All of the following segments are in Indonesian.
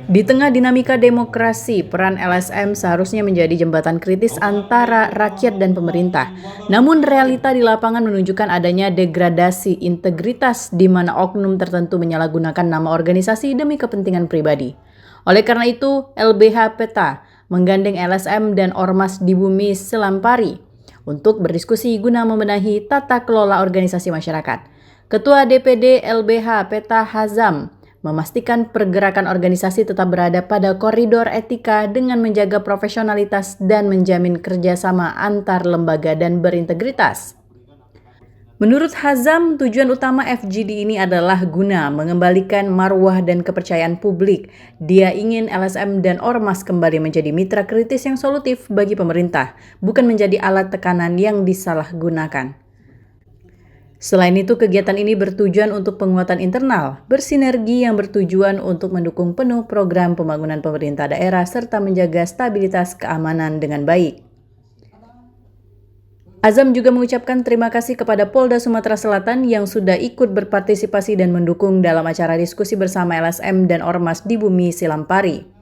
Di tengah dinamika demokrasi, peran LSM seharusnya menjadi jembatan kritis antara rakyat dan pemerintah. Namun realita di lapangan menunjukkan adanya degradasi integritas di mana oknum tertentu menyalahgunakan nama organisasi demi kepentingan pribadi. Oleh karena itu, LBH Peta menggandeng LSM dan Ormas di Bumi Selampari untuk berdiskusi guna membenahi tata kelola organisasi masyarakat. Ketua DPD LBH Peta Hazam memastikan pergerakan organisasi tetap berada pada koridor etika dengan menjaga profesionalitas dan menjamin kerjasama antar lembaga dan berintegritas. Menurut Hazam, tujuan utama FGD ini adalah guna mengembalikan marwah dan kepercayaan publik. Dia ingin LSM dan Ormas kembali menjadi mitra kritis yang solutif bagi pemerintah, bukan menjadi alat tekanan yang disalahgunakan. Selain itu, kegiatan ini bertujuan untuk penguatan internal, bersinergi yang bertujuan untuk mendukung penuh program pembangunan pemerintah daerah serta menjaga stabilitas keamanan dengan baik. Azam juga mengucapkan terima kasih kepada Polda Sumatera Selatan yang sudah ikut berpartisipasi dan mendukung dalam acara diskusi bersama LSM dan Ormas di Bumi Selampari.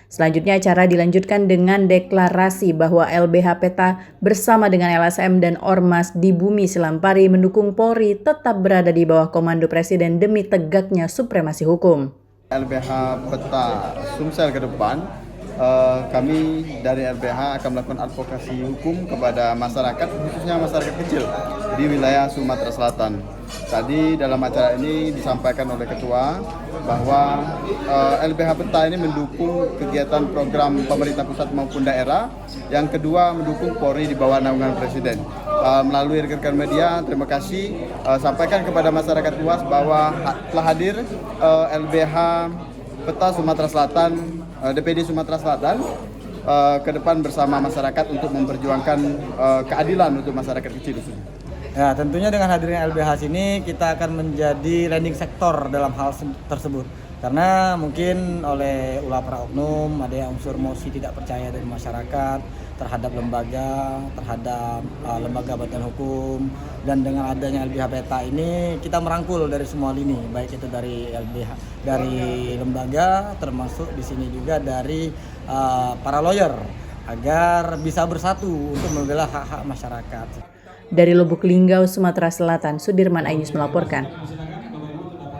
Selanjutnya acara dilanjutkan dengan deklarasi bahwa LBH Peta bersama dengan LSM dan Ormas di Bumi Selampari mendukung Polri tetap berada di bawah komando Presiden demi tegaknya supremasi hukum. LBH Peta Sumsel ke depan, kami dari LBH akan melakukan advokasi hukum kepada masyarakat, khususnya masyarakat kecil di wilayah Sumatera Selatan. Tadi dalam acara ini disampaikan oleh Ketua bahwa LBH Peta ini mendukung kegiatan program pemerintah pusat maupun daerah. Yang kedua, mendukung Polri di bawah naungan Presiden. Melalui rekan-rekan media, terima kasih. Sampaikan kepada masyarakat luas bahwa telah hadir LBH Peta Sumatera Selatan, DPD Sumatera Selatan, ke depan bersama masyarakat untuk memperjuangkan keadilan untuk masyarakat kecil. Ya, tentunya dengan hadirnya LBH sini kita akan menjadi landing sektor dalam hal tersebut. Karena mungkin oleh ulah para oknum ada yang unsur emosi tidak percaya dari masyarakat terhadap lembaga, terhadap lembaga bantuan hukum, dan dengan adanya LBH Peta ini kita merangkul dari semua lini, baik itu dari LBH, dari lembaga, termasuk di sini juga dari para lawyer agar bisa bersatu untuk membela hak-hak masyarakat. Dari Lubuk Linggau, Sumatera Selatan, Sudirman Ainus melaporkan.